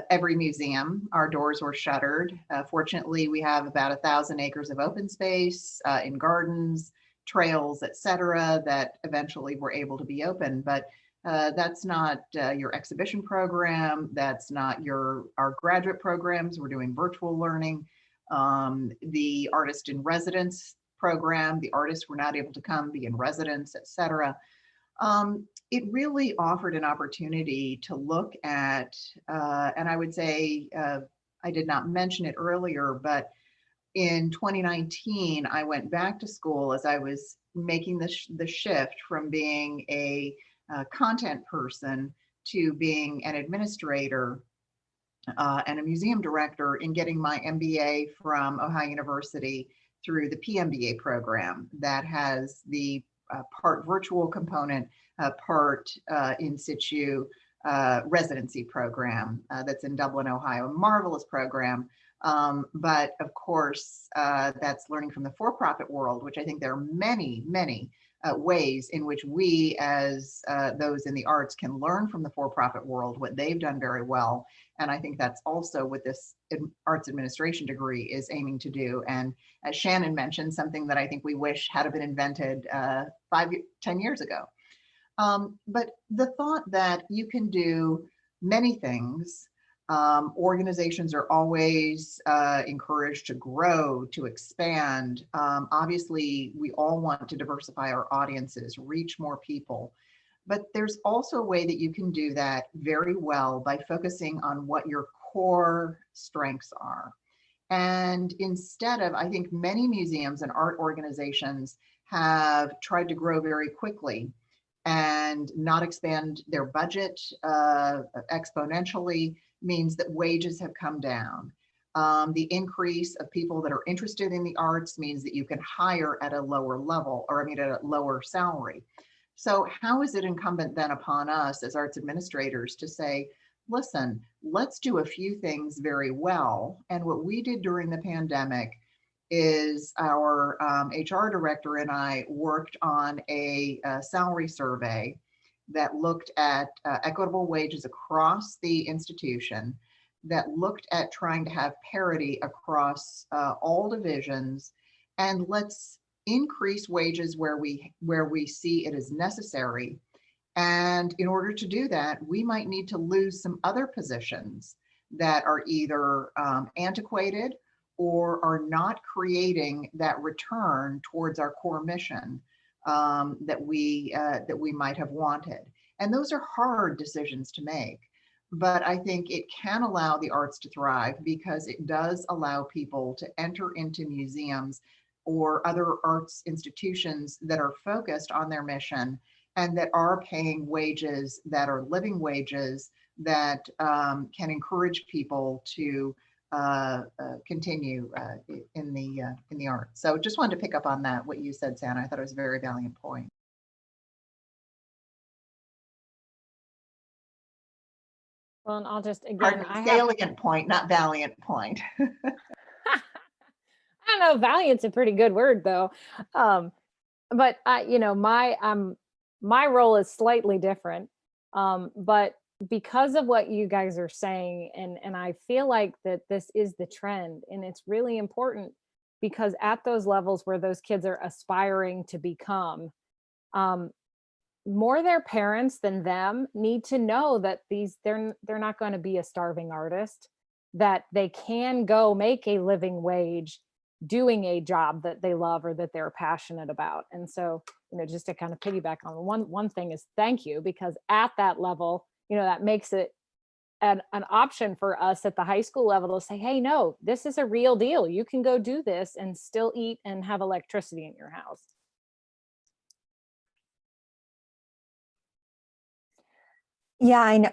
every museum. Our doors were shuttered. Fortunately, we have about 1,000 acres of open space in gardens, trails, etc., that eventually were able to be open. But that's not your exhibition program. That's not our graduate programs. We're doing virtual learning. The artist in residence program, the artists were not able to come, be in residence, etc. It really offered an opportunity to look at, and I would say, I did not mention it earlier, but in 2019, I went back to school as I was making the shift from being a content person to being an administrator and a museum director, in getting my MBA from Ohio University through the PMBA program that has the part virtual component, part in situ residency program that's in Dublin, Ohio. A marvelous program. But of course, that's learning from the for-profit world, which I think there are many, many ways in which we as those in the arts can learn from the for-profit world, what they've done very well. And I think that's also what this arts administration degree is aiming to do. And as Shannon mentioned, something that I think we wish had been invented 10 years ago. But the thought that you can do many things, organizations are always encouraged to grow, to expand. Obviously, we all want to diversify our audiences, reach more people. But there's also a way that you can do that very well by focusing on what your core strengths are. And instead of, I think many museums and art organizations have tried to grow very quickly and not expand their budget exponentially, means that wages have come down. The increase of people that are interested in the arts means that you can hire at a lower level, or I mean at a lower salary. So how is it incumbent then upon us as arts administrators to say, listen, let's do a few things very well. And what we did during the pandemic is our HR director and I worked on a salary survey that looked at equitable wages across the institution, that looked at trying to have parity across all divisions, and let's increase wages where we see it is necessary. And in order to do that, we might need to lose some other positions that are either antiquated or are not creating that return towards our core mission that we might have wanted. And those are hard decisions to make. But I think it can allow the arts to thrive, because it does allow people to enter into museums or other arts institutions that are focused on their mission and that are paying wages that are living wages that can encourage people to continue in the arts. So just wanted to pick up on that, what you said, Santa. I thought it was a very valiant point. Well, and I'll just, again, Salient point, not valiant point. I don't know, valiant's a pretty good word though. But you know, my role is slightly different. But because of what you guys are saying, and I feel like that this is the trend, and it's really important, because at those levels where those kids are aspiring to become, more their parents than them need to know that they're not going to be a starving artist, that they can go make a living wage doing a job that they love or that they're passionate about. And so, you know, just to kind of piggyback on one thing is thank you, because at that level, you know, that makes it an option for us at the high school level to say, hey, no, this is a real deal. You can go do this and still eat and have electricity in your house. Yeah, I know.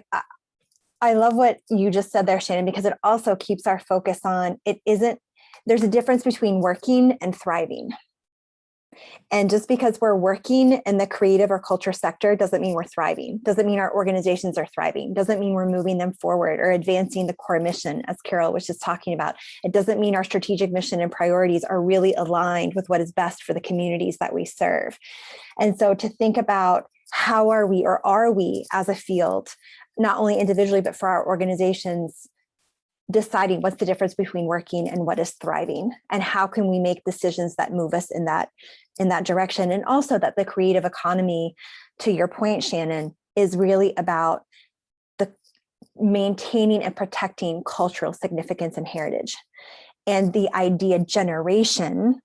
I love what you just said there, Shannon, because it also keeps our focus on there's a difference between working and thriving. And just because we're working in the creative or culture sector doesn't mean we're thriving, doesn't mean our organizations are thriving, doesn't mean we're moving them forward or advancing the core mission, as Carol was just talking about. It doesn't mean our strategic mission and priorities are really aligned with what is best for the communities that we serve. And so to think about how are we as a field, not only individually, but for our organizations, deciding what's the difference between working and what is thriving, and how can we make decisions that move us in that direction. And also that the creative economy, to your point, Shannon, is really about the maintaining and protecting cultural significance and heritage, and the idea generation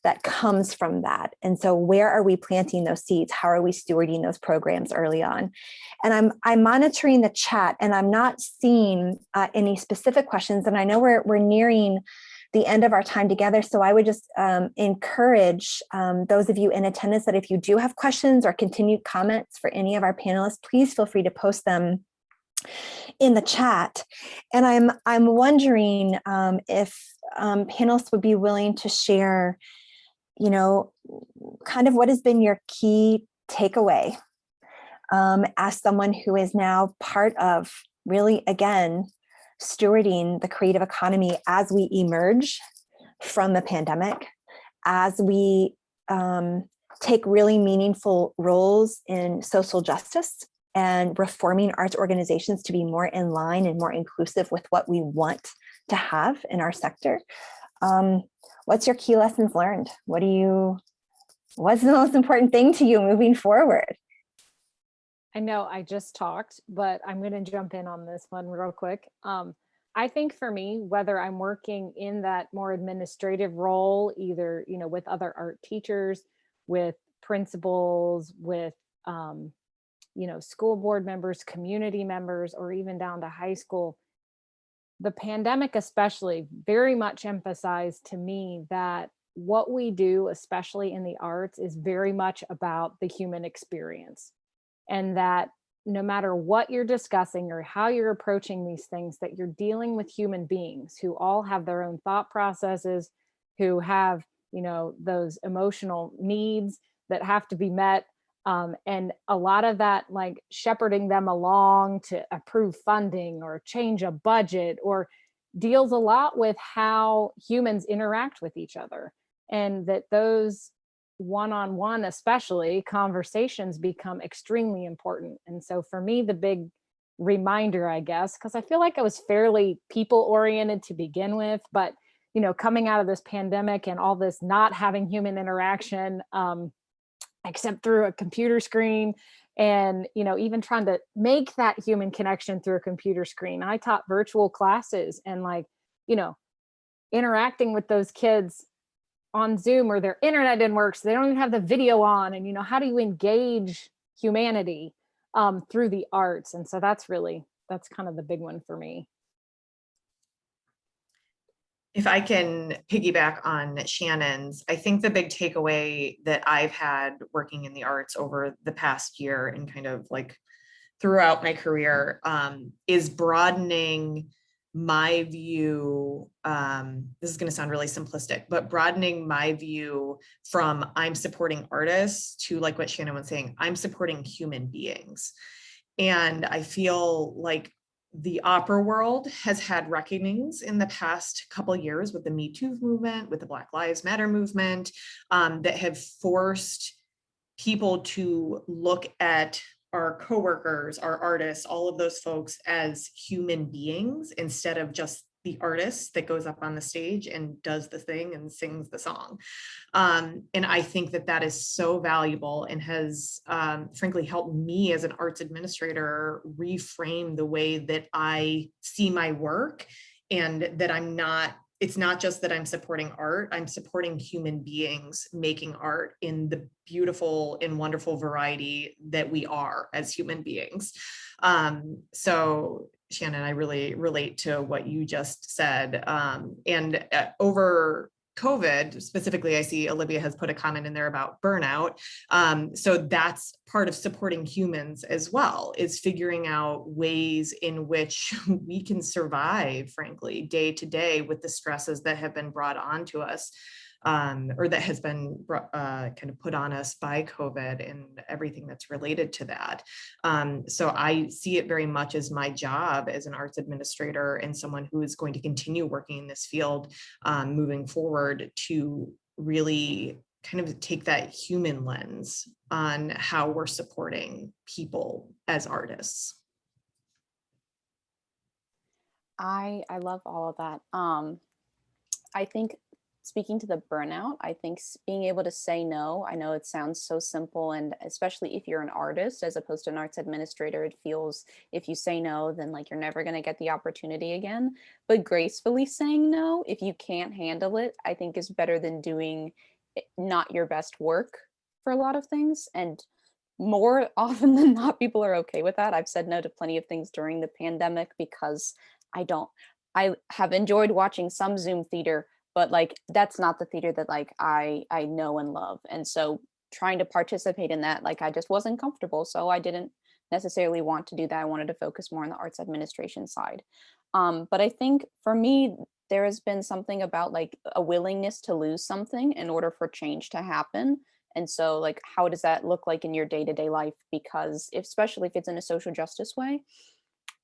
that comes from that. And so where are we planting those seeds? How are we stewarding those programs early on? And I'm monitoring the chat, and I'm not seeing any specific questions. And I know we're nearing the end of our time together. So I would just encourage those of you in attendance that if you do have questions or continued comments for any of our panelists, please feel free to post them in the chat. And I'm wondering if panelists would be willing to share, kind of what has been your key takeaway as someone who is now part of really, again, stewarding the creative economy as we emerge from the pandemic, as we take really meaningful roles in social justice and reforming arts organizations to be more in line and more inclusive with what we want to have in our sector. What's your key lessons learned? What's the most important thing to you moving forward? I know I just talked, but I'm going to jump in on this one real quick. I think for me, whether I'm working in that more administrative role, either, with other art teachers, with principals, with, school board members, community members, or even down to high school, the pandemic especially very much emphasized to me that what we do, especially in the arts, is very much about the human experience. And that no matter what you're discussing or how you're approaching these things, that you're dealing with human beings who all have their own thought processes, who have, those emotional needs that have to be met. And a lot of that, like shepherding them along to approve funding or change a budget, or deals a lot with how humans interact with each other. And that those one-on-one, especially, conversations become extremely important. And so for me, the big reminder, I guess, because I feel like I was fairly people oriented to begin with, but coming out of this pandemic and all this not having human interaction except through a computer screen, and even trying to make that human connection through a computer screen. I taught virtual classes, and interacting with those kids on Zoom, or their internet didn't work, so they don't even have the video on. And how do you engage humanity through the arts? And so that's kind of the big one for me. If I can piggyback on Shannon's, I think the big takeaway that I've had working in the arts over the past year and kind of like throughout my career is broadening my view. This is going to sound really simplistic, but broadening my view from I'm supporting artists to, like what Shannon was saying, I'm supporting human beings. And I feel like the opera world has had reckonings in the past couple of years with the Me Too movement, with the Black Lives Matter movement, that have forced people to look at our coworkers, our artists, all of those folks as human beings instead of just the artist that goes up on the stage and does the thing and sings the song. And I think that is so valuable and has frankly helped me as an arts administrator reframe the way that I see my work, and that it's not just that I'm supporting art, I'm supporting human beings making art in the beautiful and wonderful variety that we are as human beings. So Shannon, I really relate to what you just said. And over COVID specifically, I see Olivia has put a comment in there about burnout. So that's part of supporting humans as well, is figuring out ways in which we can survive, frankly, day to day with the stresses that have been brought onto us, or that has been kind of put on us by COVID and everything that's related to that. So I see it very much as my job as an arts administrator and someone who is going to continue working in this field moving forward to really kind of take that human lens on how we're supporting people as artists. I love all of that. I think speaking to the burnout, I think being able to say no, I know it sounds so simple, and especially if you're an artist as opposed to an arts administrator, it feels if you say no, then like you're never going to get the opportunity again. But gracefully saying no, if you can't handle it, I think is better than doing not your best work for a lot of things. And more often than not, people are okay with that. I've said no to plenty of things during the pandemic because I have enjoyed watching some Zoom theater, but like that's not the theater that like I know and love. And so trying to participate in that, like I just wasn't comfortable. So I didn't necessarily want to do that. I wanted to focus more on the arts administration side. But I think for me, there has been something about like a willingness to lose something in order for change to happen. And so like, how does that look like in your day-to-day life? Because especially if it's in a social justice way,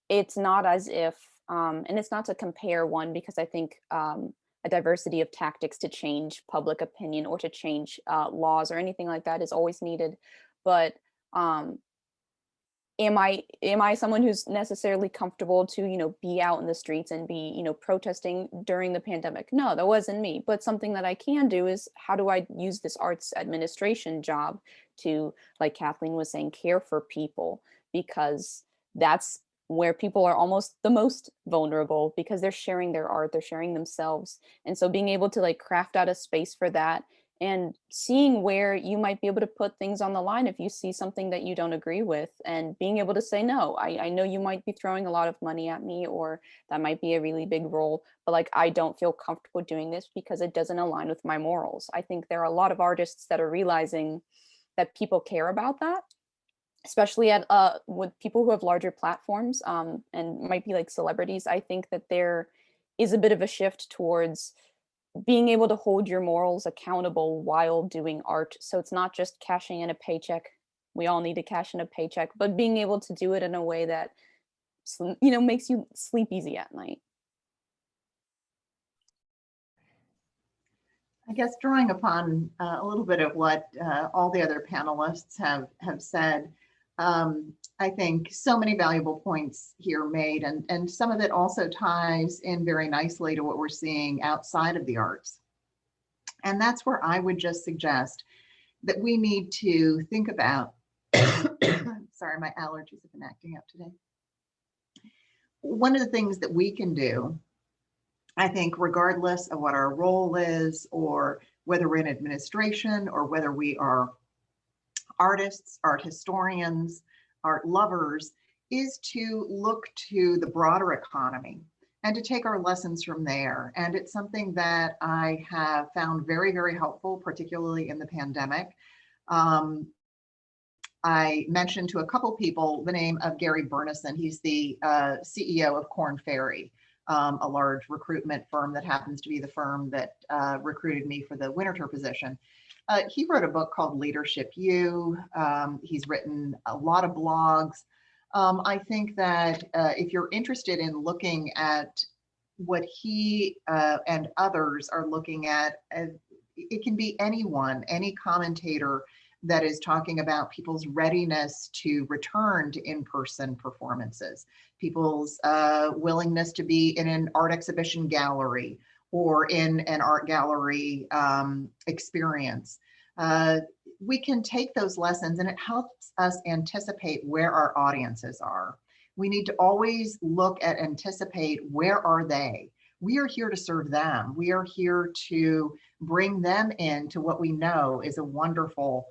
it's not as if, and it's not to compare one, because I think a diversity of tactics to change public opinion or to change laws or anything like that is always needed. But am I someone who's necessarily comfortable to, you know, be out in the streets and be, you know, protesting during the pandemic? No, that wasn't me. But something that I can do is, how do I use this arts administration job to, like Kathleen was saying, care for people? Because that's where people are almost the most vulnerable, because they're sharing their art, they're sharing themselves. And so being able to like craft out a space for that, and seeing where you might be able to put things on the line if you see something that you don't agree with, and being able to say no. I know you might be throwing a lot of money at me, or that might be a really big role, but like I don't feel comfortable doing this because it doesn't align with my morals. I think there are a lot of artists that are realizing that people care about that, especially at with people who have larger platforms and might be like celebrities. I think that there is a bit of a shift towards being able to hold your morals accountable while doing art. So it's not just cashing in a paycheck. We all need to cash in a paycheck, but being able to do it in a way that, you know, makes you sleep easy at night. I guess drawing upon a little bit of what all the other panelists have said, I think so many valuable points here made, and some of it also ties in very nicely to what we're seeing outside of the arts. And that's where I would just suggest that we need to think about, sorry, my allergies have been acting up today. One of the things that we can do, I think, regardless of what our role is, or whether we're in administration, or whether we are artists, art historians, art lovers, is to look to the broader economy and to take our lessons from there. And it's something that I have found very, very helpful, particularly in the pandemic. I mentioned to a couple people the name of Gary Burnison. He's the CEO of Korn Ferry, a large recruitment firm that happens to be the firm that recruited me for the Winterthur position. He wrote a book called Leadership U. He's written a lot of blogs. I think that if you're interested in looking at what he and others are looking at, it can be anyone, any commentator that is talking about people's readiness to return to in-person performances, people's willingness to be in an art exhibition gallery or in an art gallery experience. We can take those lessons, and it helps us anticipate where our audiences are. We need to always look at, anticipate, where are they? We are here to serve them. We are here to bring them into what we know is a wonderful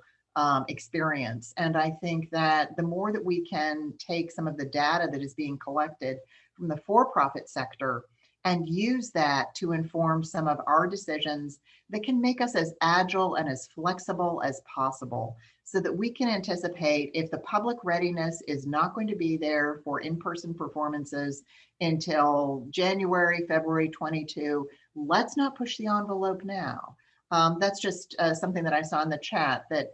experience. And I think that the more that we can take some of the data that is being collected from the for-profit sector and use that to inform some of our decisions that can make us as agile and as flexible as possible, so that we can anticipate if the public readiness is not going to be there for in-person performances until January, February 22, let's not push the envelope now. That's just something that I saw in the chat that,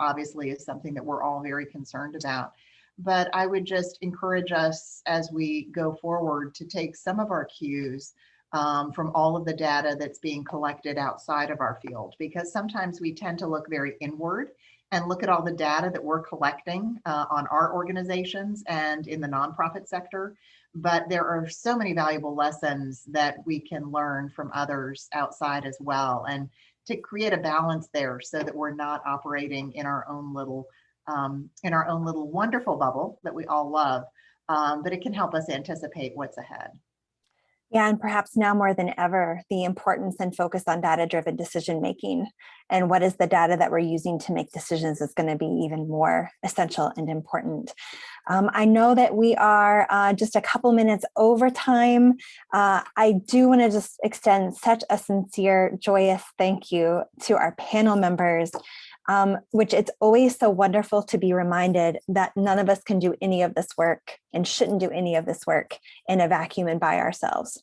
obviously is something that we're all very concerned about. But I would just encourage us as we go forward to take some of our cues from all of the data that's being collected outside of our field, because sometimes we tend to look very inward and look at all the data that we're collecting on our organizations and in the nonprofit sector. But there are so many valuable lessons that we can learn from others outside as well, and to create a balance there so that we're not operating in our own little wonderful bubble that we all love, but it can help us anticipate what's ahead. Yeah, and perhaps now more than ever, the importance and focus on data-driven decision-making, and what is the data that we're using to make decisions is going to be even more essential and important. I know that we are just a couple minutes over time. I do want to just extend such a sincere, joyous thank you to our panel members, which it's always so wonderful to be reminded that none of us can do any of this work and shouldn't do any of this work in a vacuum and by ourselves.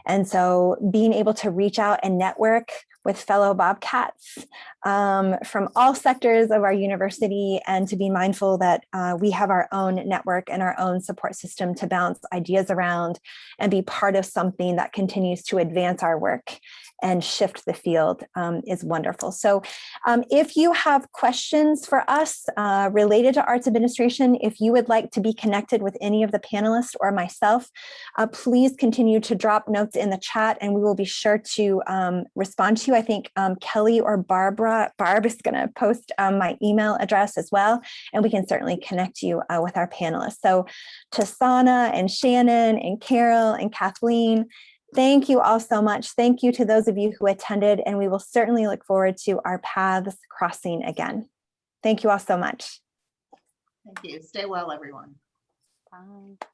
And so being able to reach out and network with fellow Bobcats from all sectors of our university, and to be mindful that we have our own network and our own support system to bounce ideas around and be part of something that continues to advance our work and shift the field is wonderful. So if you have questions for us related to arts administration, if you would like to be connected with any of the panelists or myself, please continue to drop notes in the chat and we will be sure to respond to you. I think Kelly or Barb is going to post my email address as well, and we can certainly connect you with our panelists. So to Sana and Shannon and Carol and Kathleen, thank you all so much. Thank you to those of you who attended, and we will certainly look forward to our paths crossing again. Thank you all so much. Thank you. Stay well, everyone. Bye.